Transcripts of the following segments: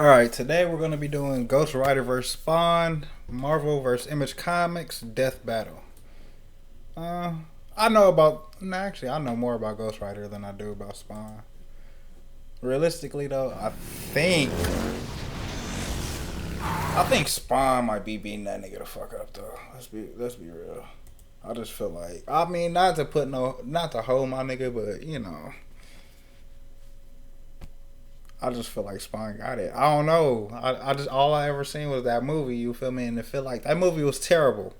Alright, today we're going to be doing Ghost Rider vs. Spawn, Marvel vs. Image Comics, Death Battle. Uh, I know about, no, actually, I know more about Ghost Rider than I do about Spawn. Realistically, though, I think Spawn might be beating that nigga the fuck up, though. Let's be real. I just feel like, I mean, not to hold my nigga, but, you know. I just feel like Spawn got it. I don't know. I just all I ever seen was that movie. You feel me? And it feel like that movie was terrible.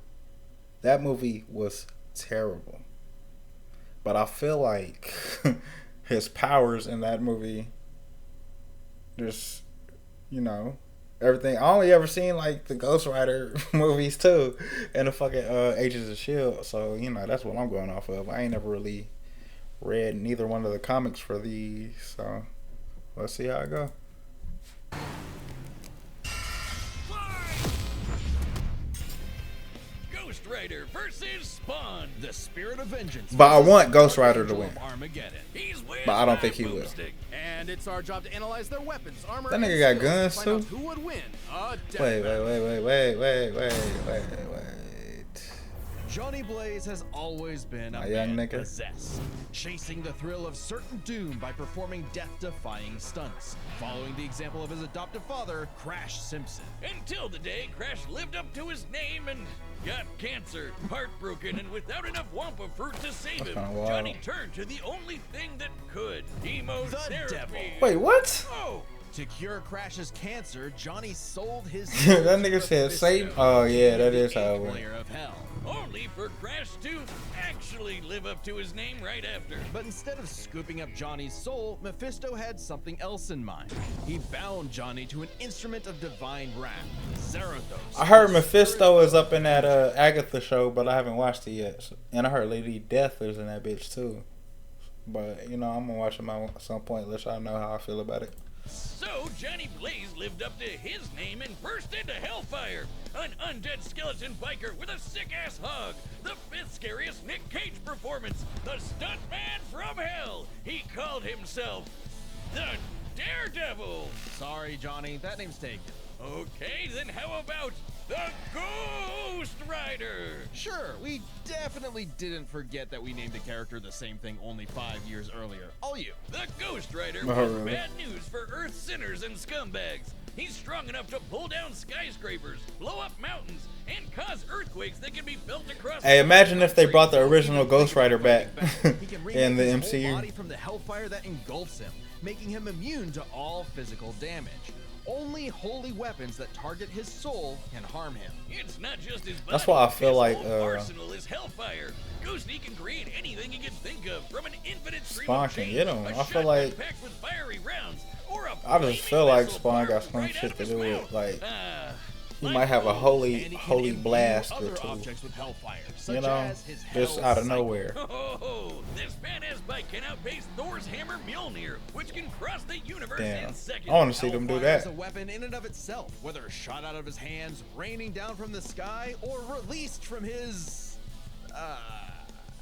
That movie was terrible. But I feel like his powers in that movie, just everything. I only ever seen like the Ghost Rider movies too, and the fucking Agents of Shield. So that's what I'm going off of. I ain't never really read neither one of the comics for these. So. Let's see how it go. Ghost Rider versus Spawn, the spirit of vengeance. But I want Ghost Rider to win. But I don't think he will. And it's our job to analyze their weapons, armor. That nigga got guns too. Who would win? Wait. Johnny Blaze has always been a young man nigga. possessed, chasing the thrill of certain doom by performing death-defying stunts, following the example of his adoptive father, Crash Simpson. Until the day Crash lived up to his name and got cancer, heartbroken, and without enough Wampa fruit to save him, wild. Johnny turned to the only thing that could: chemotherapy. devil. Wait, what? Oh, To cure Crash's cancer, Johnny sold his That nigga said Satan. Oh yeah, that is how it went. layer of hell. only for Crash to actually live up to his name right after. But instead of scooping up Johnny's soul, Mephisto had something else in mind. He bound Johnny to an instrument of divine wrath, Zarathos. I heard Mephisto is up in that Agatha show, but I haven't watched it yet. And I heard Lady Death is in that bitch too. But I'm gonna watch him at some point. Let y'all know how I feel about it. So Johnny Blaze lived up to his name and burst into Hellfire, an undead skeleton biker with a sick-ass hog, the fifth scariest Nick Cage performance, the stuntman from hell. He called himself the Daredevil. Sorry, Johnny, that name's taken. Okay, then how about the Ghost Rider? Sure, we definitely didn't forget that we named the character the same thing only 5 years earlier. All you. The Ghost Rider Oh, has really? bad news for Earth's sinners and scumbags. He's strong enough to pull down skyscrapers, blow up mountains, and cause earthquakes that can be felt across. Hey, imagine if they brought the original Ghost Rider back He can in the remake his whole MCU. body from the hellfire that engulfs him, making him immune to all physical damage. Only holy weapons that target his soul can harm him. It's not just his body. That's why I feel his like, whole arsenal is hellfire. Ghosty can create anything he can think of, from an infinite stream Spawn of can change, get him. a I feel shotgun like- packed with fiery rounds, or a I just flaming feel like missile Spawn got barred some right out shit of to his do with mouth. like he Like might have a gold. holy And he can holy imbue blast or other two. objects with hellfire, such You know, as his just hell out of cycle. nowhere. Oh, this badass bike can outpace Thor's hammer Mjolnir, which can cross the universe Damn. in seconds. I want to see them do Hellfire is that. a weapon in and of itself, whether shot out of his hands, raining down from the sky, or released from his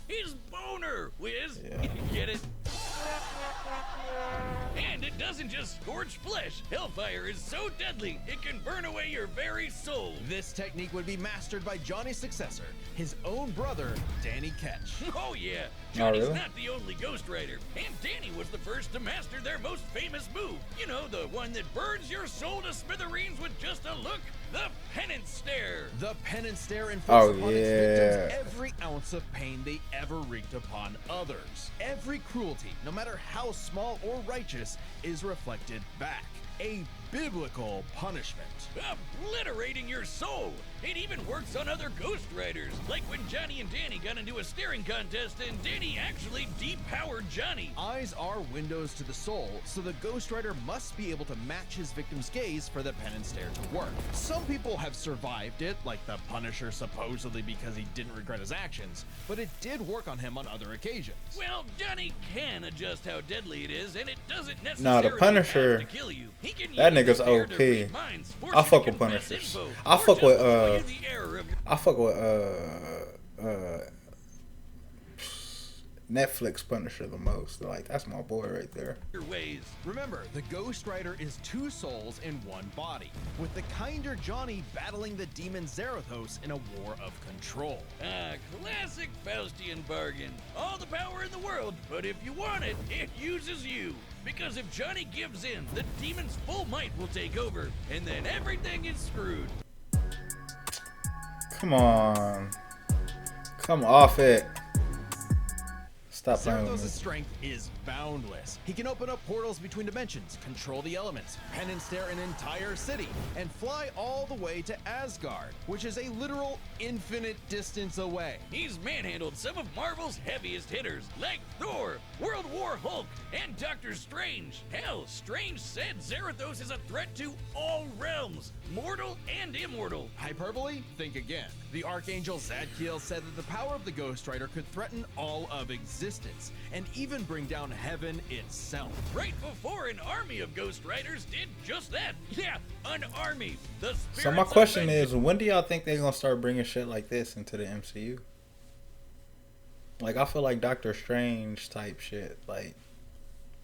His boner, Wiz. Yeah. Get it? And it doesn't just scorch flesh. Hellfire is so deadly, it can burn away your very soul. This technique would be mastered by Johnny's successor, his own brother, Danny Ketch. Oh yeah, Johnny's really? not the only Ghost Rider, and Danny was the first to master their most famous move. You know, the one that burns your soul to smithereens with just a look? The Penance Stare. The penance stare inflicts Oh, upon its yeah. victims every ounce of pain they ever wreaked upon others. Every cruelty, no matter how small or righteous, is reflected back. A biblical punishment. Obliterating your soul. It even works on other Ghost Riders, like when Johnny and Danny got into a staring contest and Danny actually depowered Johnny. Eyes are windows to the soul, so the Ghost Rider must be able to match his victim's gaze for the penance stare to work. Some people have survived it, like the Punisher supposedly because he didn't regret his actions, but it did work on him on other occasions. Well, Johnny can adjust how deadly it is, and it doesn't Nah, necessarily the Punisher, have to kill you. He can that use nigga's the stare to OP. read minds, force I you to fuck with confess Punishers. info, I or fuck just with, show you the error of your I fuck with Netflix Punisher the most. Like, that's my boy right there. Your ways. Remember, the Ghost Rider is two souls in one body, with the kinder Johnny battling the demon Zarathos in a war of control. Ah, classic Faustian bargain. All the power in the world, but if you want it, it uses you. Because if Johnny gives in, the demon's full might will take over, and then everything is screwed. Come on. Come off it. Stop playing with Zarathos' me. strength is boundless. He can open up portals between dimensions, control the elements, pen and stare an entire city, and fly all the way to Asgard, which is a literal infinite distance away. He's manhandled some of Marvel's heaviest hitters, like Thor, World War Hulk, and Doctor Strange. Hell, Strange said Zarathos is a threat to all realms, mortal and immortal. Hyperbole? Think again. The Archangel Zadkiel said that the power of the Ghost Rider could threaten all of existence, and even bring down heaven itself. Right before an army of Ghost Riders did just that. Yeah, an army. The So spirits my of question vengeance. is, when do y'all think they're gonna start bringing shit like this into the MCU? Like, I feel like Doctor Strange type shit. Like,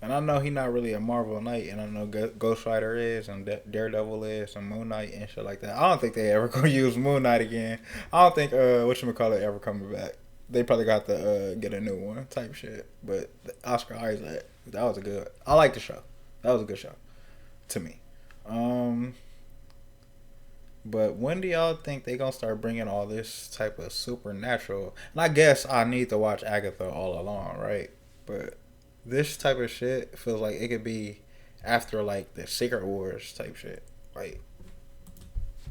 and I know he not really a Marvel Knight, and I know Ghost Rider is, and Daredevil is, and Moon Knight and shit like that. I don't think they ever gonna use Moon Knight again. I don't think whatchamacallit ever coming back. They probably got to get a new one type shit. But Oscar Isaac, that was a good. I like the show. That was a good show to me. But when do y'all think they gonna start bringing all this type of supernatural? And I guess I need to watch Agatha all along, right? But this type of shit feels like it could be after like the Secret Wars type shit. Like,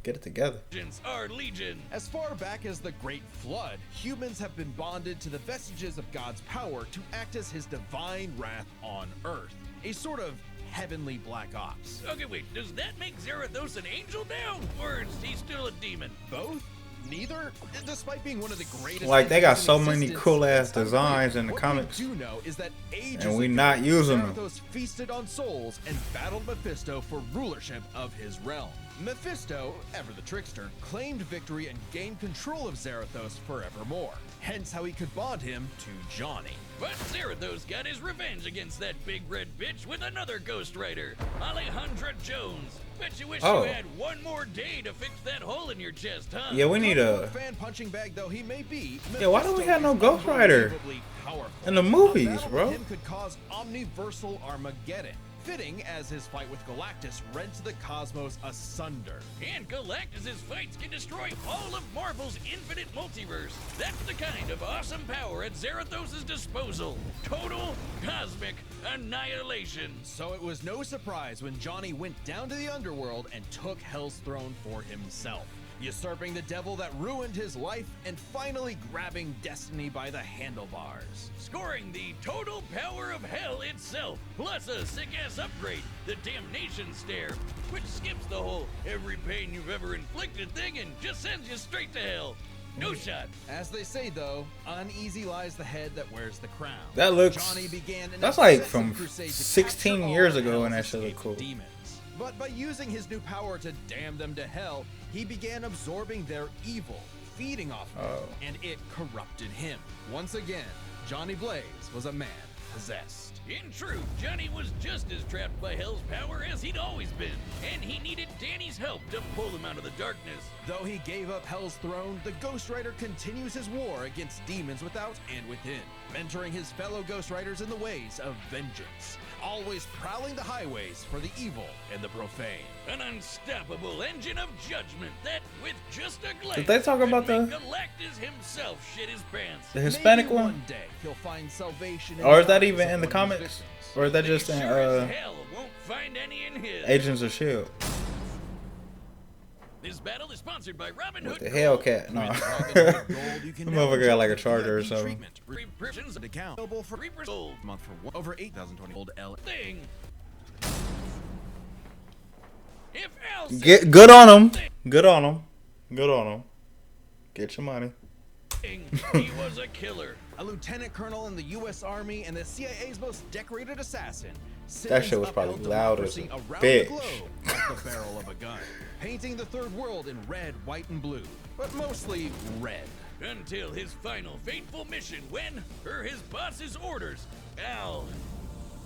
get it together. Vengeance, our legion. As far back as the Great Flood, humans have been bonded to the vestiges of God's power to act as his divine wrath on Earth. A sort of heavenly Black Ops. Okay, wait, does that make Zarathos an angel now? Or is he still a demon? Both? Neither? Despite being one of the greatest... Like, they got entities so in many existence, cool-ass it's unclear. designs in the What comics. we do know is that ages And we ago, not using them. Zarathos feasted on souls and battled Mephisto for rulership of his realm. Mephisto, ever the trickster, claimed victory and gained control of Zarathos forevermore. Hence how he could bond him to Johnny. But Zarathos got his revenge against that big red bitch with another Ghost Rider, Alejandra Jones. Bet you wish Oh. you had one more day to fix that hole in your chest, huh? Yeah, we need a. Fan punching bag though he may be. Yeah, why don't we Mephisto have no is Ghost Rider unbelievably powerful. in the A movies, battle bro? with him could cause omniversal Armageddon. Fitting as his fight with Galactus rents the cosmos asunder. And Galactus' fights can destroy all of Marvel's infinite multiverse. That's the kind of awesome power at Zarathos' disposal. Total cosmic annihilation. So it was no surprise when Johnny went down to the underworld and took Hell's throne for himself, usurping the devil that ruined his life and finally grabbing destiny by the handlebars. Scoring the total power of hell itself, plus a sick-ass upgrade, the Damnation Stare, which skips the whole every pain you've ever inflicted thing and just sends you straight to hell. No shot. As they say though, uneasy lies the head that wears the crown. That looks- Johnny began an that's like obsessive from crusade to 16 capture years all ago, and Hell's that shit look escaped cool. demons. But by using his new power to damn them to hell, he began absorbing their evil, feeding off of Oh. it, and it corrupted him. Once again, Johnny Blaze was a man possessed. In truth, Johnny was just as trapped by Hell's power as he'd always been, and he needed Danny's help to pull him out of the darkness. Though he gave up Hell's throne, the Ghost Rider continues his war against demons without and within, mentoring his fellow Ghost Riders in the ways of vengeance, always prowling the highways for the evil and the profane. An unstoppable engine of judgment that, with just a glance, Did they talk could about make the- Galactus himself shit his pants. The Hispanic Maybe one? one day he'll find salvation in Or the is that eyes even of in the one of his comics? victims. Or is that They just in sure as hell won't find any in his. Agents of S.H.I.E.L.D.? This battle is sponsored by Robin What Hood the Gold. Hellcat? No. With Robinhood Gold, you can That now motherfucker enjoy got like a the charger or VIP something. treatment. Prescriptions Account available for 3% gold month for over 8,020 gold L. thing. If Al Get good on him. Good on him. Good on him. Get your money. he was a killer. a lieutenant colonel in the U.S. Army and the CIA's most decorated assassin. That shit was probably loud as a bitch. Like the barrel of a gun, painting the third world in red, white, and blue, but mostly red. Until his final fateful mission when, per his boss's orders, Al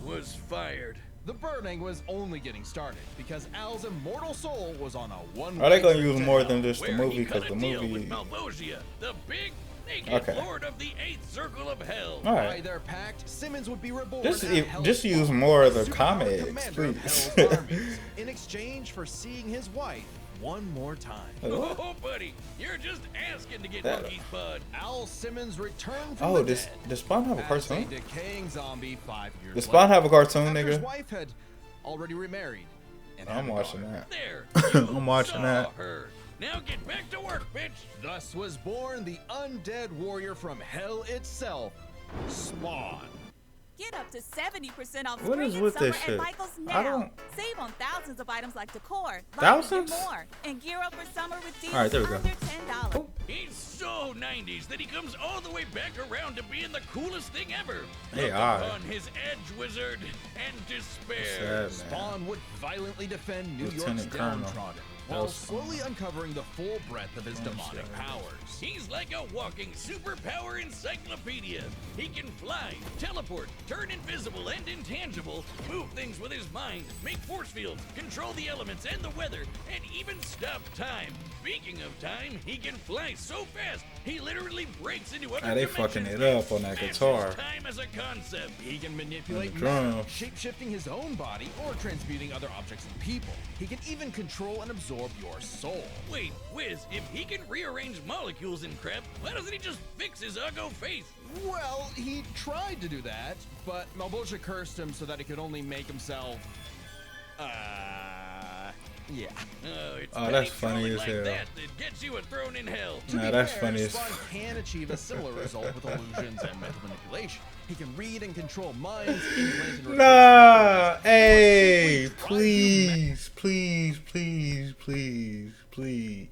was fired. The burning was only getting started because Al's immortal soul was on a one-way. Are they gonna use more than just the Where movie? he cut Because a the deal movie. with Malvosia, the big naked Okay. lord of the 8th circle of hell. All By right. their pact, Simmons would be reborn. Just as Hell's just use Spawn, more of the superpowered comics, commander of please. Hell's armies, in exchange for seeing his wife one more time. Oh, buddy, you're just asking to get That- monkey spud. Al Simmons returned from Oh, the does dead Spawn have a as a cartoon? decaying zombie 5 years Does Spawn later. have a cartoon, After his nigga? wife had already remarried. And had I'm a watching daughter. that. There, I'm watching saw that. her. Now get back to work, bitch. Thus was born the undead warrior from hell itself, Spawn. Get up to 70% off What spring is and with summer this at shit? Michael's I now. don't- Save on thousands of items like decor, lighting, Thousands? and more. And gear up for summer with deals All right, there we go. under $10. He's so 90s that he comes all the way back around to being the coolest thing ever. They Look are. upon his edge wizard and despair. Sad, man. Spawn would violently defend New Lieutenant York's Colonel. downtrodden, That while was- slowly uncovering the full breadth of his demonic shit. powers. He's like a walking superpower encyclopedia. He can fly, teleport, turn invisible and intangible, move things with his mind, make force fields, control the elements and the weather, and even stop time. Speaking of time, he can fly so fast, he literally breaks into other Ah, they dimensions fucking it and up on that smashes guitar. time as a concept. He can manipulate And the drum. matter, shape-shifting his own body or transmuting other objects and people. He can even control and absorb your soul. Wait, Wiz, if he can rearrange molecules and crap, why doesn't he just fix his uggo face? Well, he tried to do that, but Malvosia cursed him so that he could only make himself. Yeah. Oh, it's Oh, that's petty funny trolling as like hell. that gets you a thrown in hell. To Nah, be that's fair, funny as Spawn fuck. can achieve a similar result with illusions and mental manipulation. He can read and control minds, implant and Nah, replace hey, Or simply drive please,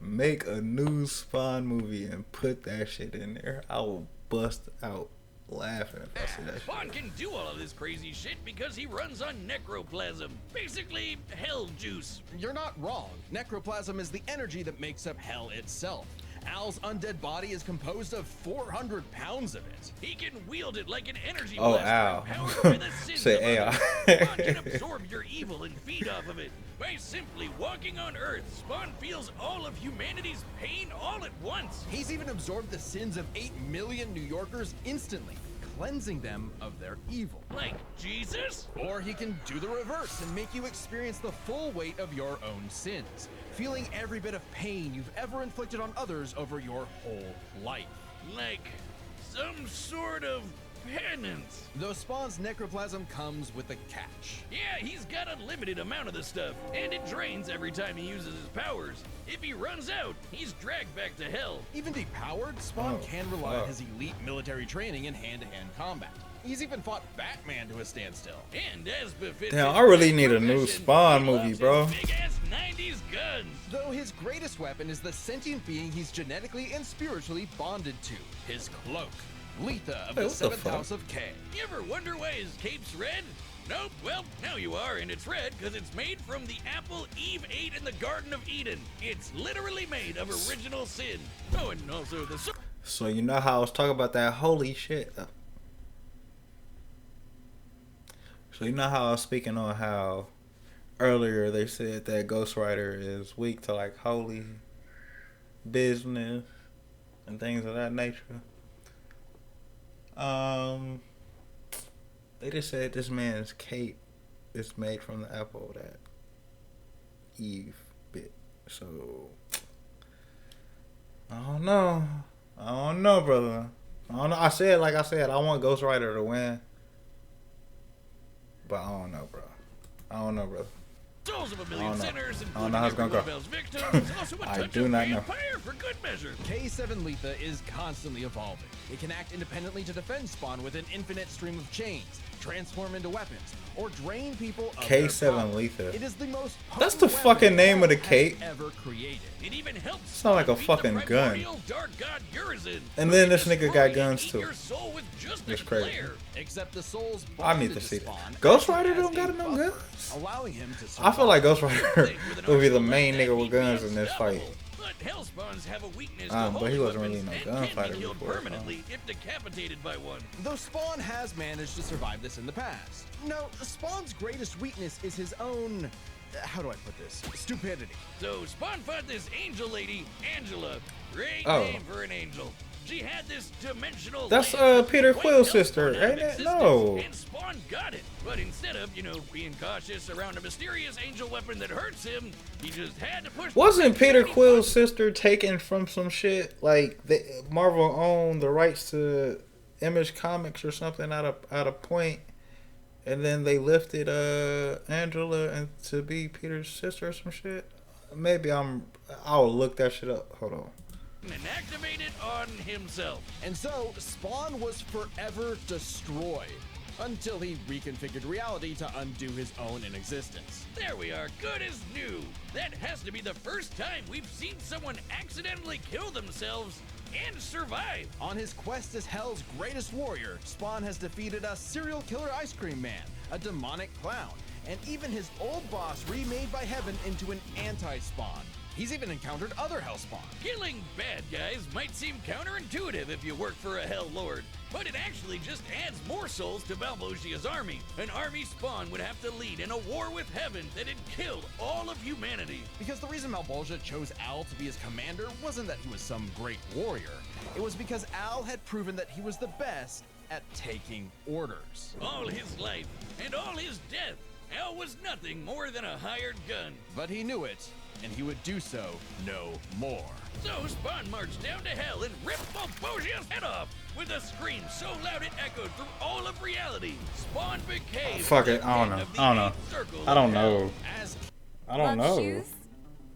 make a new Spawn movie and put that shit in there. I will bust out laughing if I see that Spawn shit. can do all of this crazy shit because he runs on necroplasm. Basically, hell juice. You're not wrong. Necroplasm is the energy that makes up hell itself. Al's undead body is composed of 400 pounds of it. He can wield it like an energy Oh, blaster, ow. powered by the sins Say of AI. others. Spawn can absorb your evil and feed off of it. By simply walking on Earth, Spawn feels all of humanity's pain all at once. He's even absorbed the sins of 8 million New Yorkers instantly, cleansing them of their evil. Like Jesus? Or he can do the reverse and make you experience the full weight of your own sins, feeling every bit of pain you've ever inflicted on others over your whole life. Like some sort of penance. Though Spawn's necroplasm comes with a catch. Yeah, he's got a limited amount of the stuff, and it drains every time he uses his powers. If he runs out, he's dragged back to hell. Even depowered, Spawn Oh, can rely on fuck. his elite military training in hand-to-hand combat. He's even fought Batman to a standstill. And as befits Damn, his I really great need a new profession, Spawn he movie, loves bro. his big-ass 90s guns. Though his greatest weapon is the sentient being he's genetically and spiritually bonded to, his cloak. Letha of Hey, the what the 7th fuck? House of K. You ever wonder why his cape's red? Nope, well, now you are, and it's red because it's made from the apple Eve ate in the Garden of Eden. It's literally made of original sin. Oh, and also the... So you know how I was talking about that holy shit. So you know how I was speaking on how earlier they said that Ghost Rider is weak to like holy business and things of that nature. They just said this man's cape is made from the apple that Eve bit. So I don't know, brother. I don't know. I said, I want Ghost Rider to win, but I don't know, bro. Souls of a I million don't know. sinners, I don't know how it's gonna go. Bell's victims, also a I touch do of not know. vampire for good measure. K7 Letha is constantly evolving. It can act independently to defend Spawn with an infinite stream of chains, transform into weapons, or drain people of K7 their power. Letha. It is the most That's potent the weapon fucking name of the Hell has cape. ever created. It even helps Sound like a beat fucking the gun. primordial Dark God Urizen, And who then can this nigga destroy got and guns eat too. your soul with just It's a crazy. glare. Except the souls I need bonded to see Spawn that. Ghost actually Rider has don't got a no buffer, guns. allowing him to I feel like Ghost Rider Think with an will be the arsenal main like nigga that, with he'd be guns in this fight. unstoppable. But Hellspawns have a weakness to But he holy wasn't really weapons no and gunfighter can be killed before, permanently if decapitated by one. Though Spawn has managed to survive this in the past. No, Spawn's greatest weakness is his own... how do I put this? Stupidity. So Spawn fought this angel lady, Angela. Great Oh. name for an angel. She had this dimensional. That's, lance Peter that Quill's wiped sister, Hellspawn out of ain't it? existence, No. And Spawn got it. But instead of, being cautious around a mysterious angel weapon that hurts him, he just had to push. Wasn't the Peter security Quill's button. sister taken from some shit? Like Marvel owned the rights to Image Comics or something at a point, and then they lifted Angela and to be Peter's sister or some shit. Maybe I'll look that shit up. Hold on. And activate it on himself. And so, Spawn was forever destroyed. Until he reconfigured reality to undo his own inexistence. There we are, good as new. That has to be the first time we've seen someone accidentally kill themselves and survive. On his quest as Hell's greatest warrior, Spawn has defeated a serial killer ice cream man, a demonic clown, and even his old boss remade by Heaven into an anti-Spawn. He's even encountered other Hellspawn. Killing bad guys might seem counterintuitive if you work for a Hell Lord, but it actually just adds more souls to Malvosia's army. An army Spawn would have to lead in a war with Heaven that had killed all of humanity. Because the reason Malvolgia chose Al to be his commander wasn't that he was some great warrior. It was because Al had proven that he was the best at taking orders. All his life and all his death, Al was nothing more than a hired gun. But he knew it, and he would do so no more. So Spawn marched down to Hell and ripped Malvosia's head off with a scream so loud it echoed through all of reality. Spawn became Fuck it, the I don't king know. of the I don't know. eighth circle I don't of Hell. know. As I don't Love know. shoes?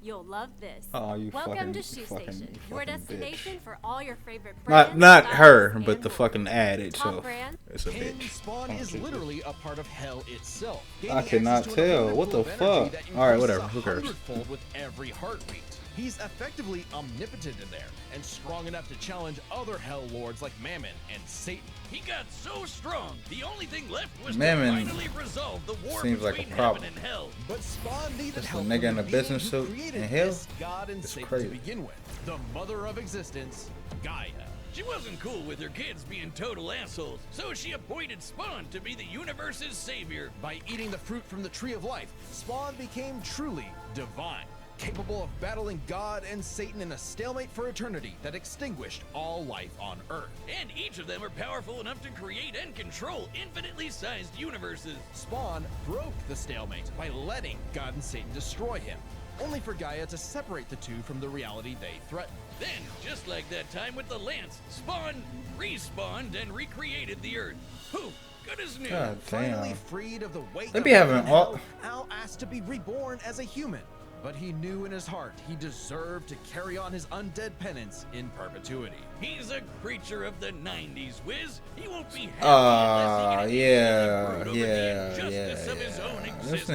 You'll love this. Oh, you Welcome fucking- to Shoe fucking- Station, you your fucking destination bitch. for all your favorite brands. Not styles, her, and but the more. fucking ad Top itself. brand. It's a King bitch. Spawn is literally a part of Hell itself. I cannot tell. What the fuck? Alright, whatever. Who cares? Hundredfold with every heartbeat. He's effectively omnipotent in there and strong enough to challenge other Hell Lords like Mammon and Satan. He got so strong, the only thing left was Mammon to finally resolve the war seems like a between problem. Heaven and Hell. But Spawn needed Just a help nigga from in a the business being who suit created in hell? this God and It's Satan crazy. to begin with. The mother of existence, Gaia. She wasn't cool with her kids being total assholes, so she appointed Spawn to be the universe's savior. By eating the fruit from the Tree of Life, Spawn became truly divine, capable of battling God and Satan in a stalemate for eternity that extinguished all life on Earth. And each of them are powerful enough to create and control infinitely sized universes. Spawn broke the stalemate by letting God and Satan destroy him, only for Gaia to separate the two from the reality they threatened. Then, just like that time with the Lance, Spawn respawned and recreated the Earth. Poof, good as new. God Finally damn. freed of the weight They of be having heaven and all- hell, Al asked to be reborn as a human. But he knew in his heart he deserved to carry on his undead penance in perpetuity. He's a creature of the 90s, Wiz. He won't be happy unless he can yeah, brood over the yeah, injustice of his own yeah. existence. This Though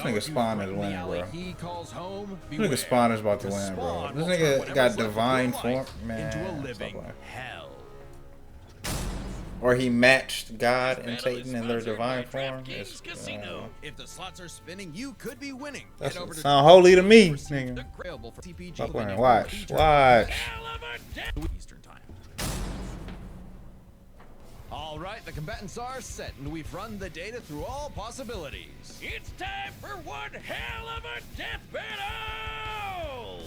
nigga you Spawn is threaten the winning, alley bro. He calls home, This beware. nigga Spawn is about to Because win, bro. Spawn This will turn nigga whatever's got left of your divine life form, man. into a stop living lying. hell. Or he matched God and Battle is Satan in their sponsored divine by form. DraftKings It's, Casino. If the slots are spinning, you could be winning. That's Head over to sound holy to me, the nigga. available for TPG Stop playing. and Watch, feature watch. Hell of a death. Eastern time. All right, the combatants are set, and we've run the data through all possibilities. It's time for one hell of a death battle!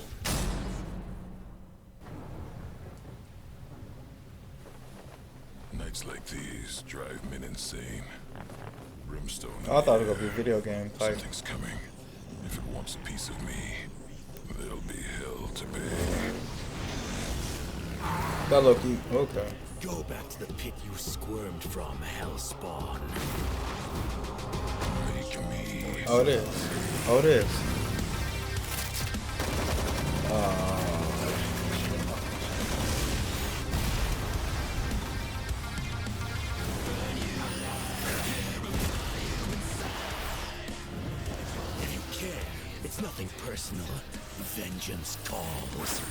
Nights like these drive men insane. Brimstone. in I thought it the was gonna be air. video game type. Something's coming. If it wants a piece of me, there'll be hell to pay. That low key. Okay. Go back to the pit you squirmed from, Hellspawn. Make me. Oh, it is. Oh, it is. vengeance calls.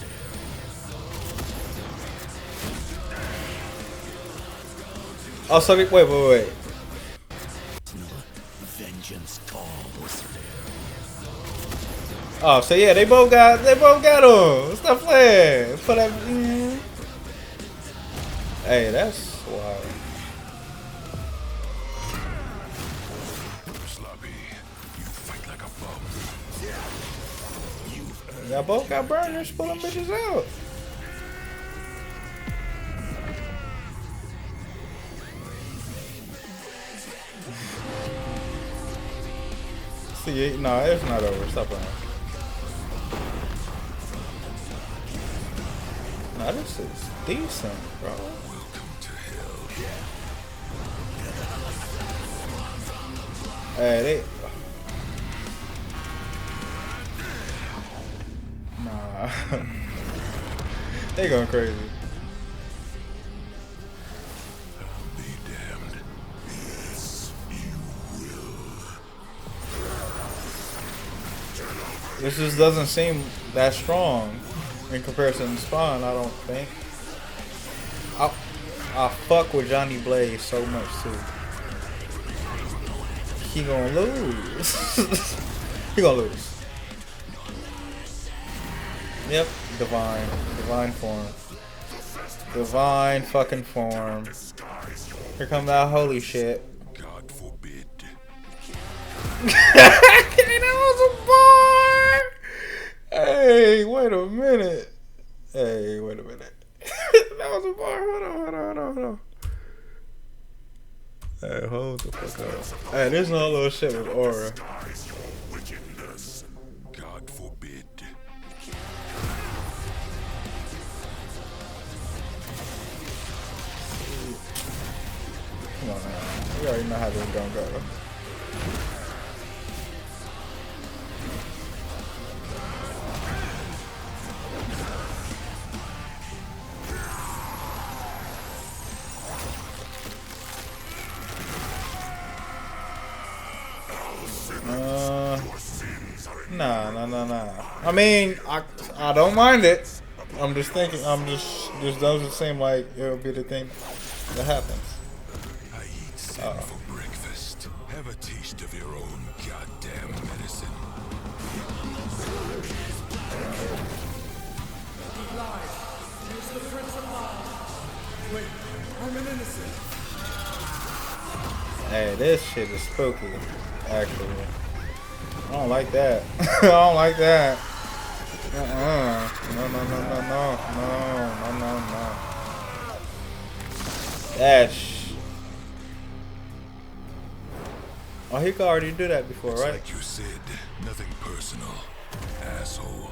Oh, so wait. Vengeance calls. Oh, so yeah, they both got him. Stop playing. Put that. Hey, that's wild. Sloppy, you fight like a bum. Y'all both got burners. Pull them bitches out. See, no, it's not over. Stop playing. Nah, this is decent, bro. Welcome to hell. Hey, nah. They going crazy. Be damned. Yes, you will. This just doesn't seem that strong in comparison to Spawn, I don't think. I fuck with Johnny Blaze so much too. He gonna lose. He gonna lose. Yep, divine form. Divine fucking form. Here come that holy shit. God forbid. That was a bar. Hey, wait a minute. That was a bar. Hold on. Hey, hold the fuck up. Hey, there's no little shit with aura. Wickedness. God forbid. Come on, man. We already know how this gonna go. Nah. I mean, I don't mind it. I'm just thinking. This doesn't seem like it'll be the thing that happens. I eat sin for breakfast. Have a taste of your own goddamn medicine. Hey, this shit is spooky, actually. I don't like that. I don't like that. No. Oh, he could already do that before, It's right? like you said, nothing personal, asshole.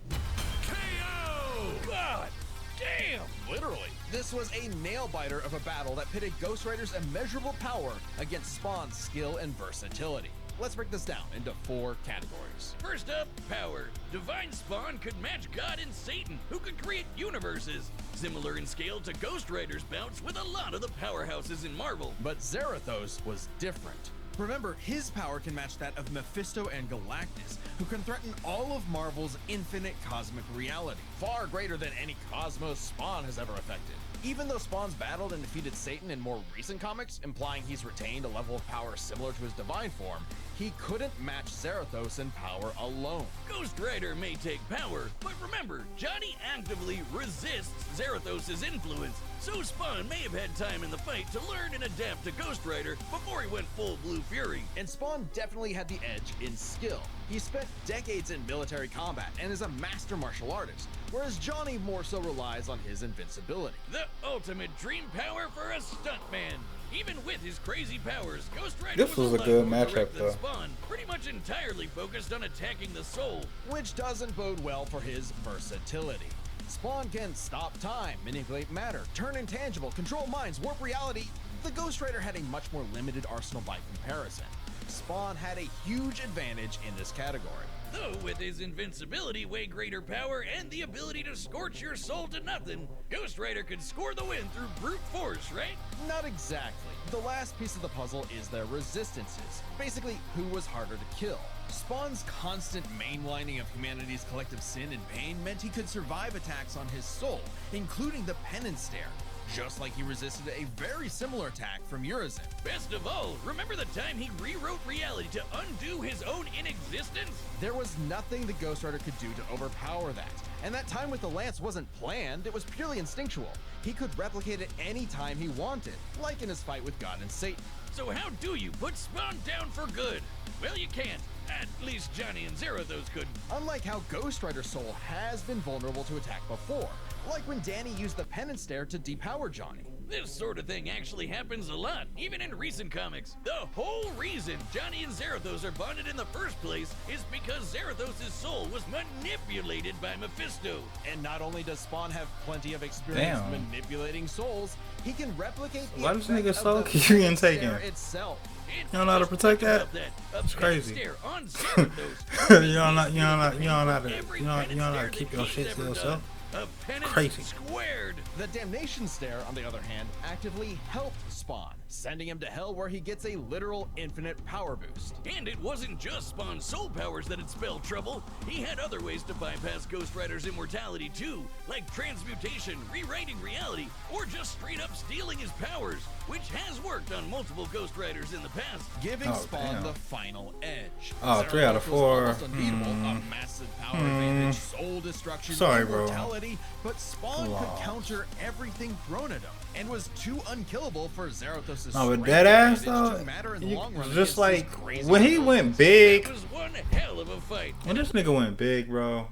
KO! God damn! Literally. This was a nail-biter of a battle that pitted Ghost Rider's immeasurable power against Spawn's skill and versatility. Let's break this down into 4 categories. First up, power. Divine Spawn could match God and Satan, who could create universes. Similar in scale to Ghost Rider's bouts with a lot of the powerhouses in Marvel. But Zarathos was different. Remember, his power can match that of Mephisto and Galactus, who can threaten all of Marvel's infinite cosmic reality, far greater than any cosmos Spawn has ever affected. Even though Spawn's battled and defeated Satan in more recent comics, implying he's retained a level of power similar to his divine form, he couldn't match Zarathos in power alone. Ghost Rider may take power, but remember, Johnny actively resists Zarathos' influence, so Spawn may have had time in the fight to learn and adapt to Ghost Rider before he went full Blue Fury. And Spawn definitely had the edge in skill. He spent decades in military combat and is a master martial artist, whereas Johnny more so relies on his invincibility. The ultimate dream power for a stuntman. Even with his crazy powers, Ghost Rider This was a lot good more matchup, direct than though. Spawn, pretty much entirely focused on attacking the soul. Which doesn't bode well for his versatility. Spawn can stop time, manipulate matter, turn intangible, control minds, warp reality. The Ghost Rider had a much more limited arsenal by comparison. Spawn had a huge advantage in this category. Though with his invincibility, way greater power, and the ability to scorch your soul to nothing, Ghost Rider could score the win through brute force, right? Not exactly. The last piece of the puzzle is their resistances. Basically, who was harder to kill. Spawn's constant mainlining of humanity's collective sin and pain meant he could survive attacks on his soul, including the Penance Stare, just like he resisted a very similar attack from Urizen. Best of all, remember the time he rewrote reality to undo his own inexistence? There was nothing the Ghost Rider could do to overpower that, and that time with the Lance wasn't planned, it was purely instinctual. He could replicate it any time he wanted, like in his fight with God and Satan. So how do you put Spawn down for good? Well, you can't. At least Johnny and Zarathos couldn't. Unlike how Ghost Rider's soul has been vulnerable to attack before, like when Danny used the Penance Stare to depower Johnny. This sort of thing actually happens a lot, even in recent comics. The whole reason Johnny and Zarathos are bonded in the first place is because Zarathos' soul was manipulated by Mephisto. And not only does Spawn have plenty of experience Damn. manipulating souls, he can replicate the Why does effect nigga of soul the keep getting Penance taken? Stare itself. And You don't know how to just protect think that? about It's A crazy. Penance Stare on Zarathos. You don't know how to Every you don't Penance know how to Stare keep that your he's shit to ever yourself. done. A penance Crazy. squared. The Damnation Stare, on the other hand, actively helped Spawn, sending him to hell where he gets a literal infinite power boost. And it wasn't just Spawn's soul powers that had spelled trouble. He had other ways to bypass Ghost Rider's immortality too, like transmutation, rewriting reality, or just straight up stealing his powers, which has worked on multiple Ghost Riders in the past. Giving Oh, Spawn damn. the final edge. Oh, 3 out of Zarathos 4. was almost unbeatable, a massive power advantage, soul destruction, Sorry, bro. immortality, but Spawn Lost. could counter everything thrown at him, and was too unkillable for Zarathos' No, but strength dead ass advantage though. to matter in the you- long run just against like his crazy when he opponents. went big, It was one hell of a fight. when this nigga went big, bro.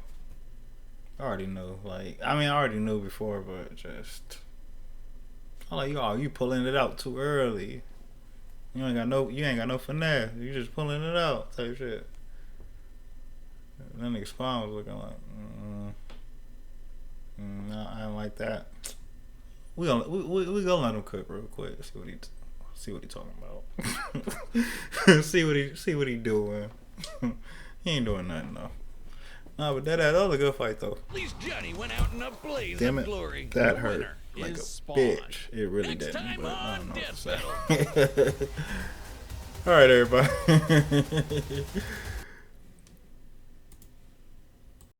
I already knew. Like, I mean, I already knew before, but just I'm like, you pulling it out too early. You ain't got no finesse. You just pulling it out type shit. And that nigga Spawn was looking like, no, I don't like that. We gonna let him cook real quick. See what he talking about. see what he doing. He ain't doing nothing though. Nah, but that was a good fight though. At least Johnny went out in a blaze Damn of it, glory. that The hurt winner like a is Spawn. bitch. It really Next didn't. time But I on don't know what Death to say. All right, everybody.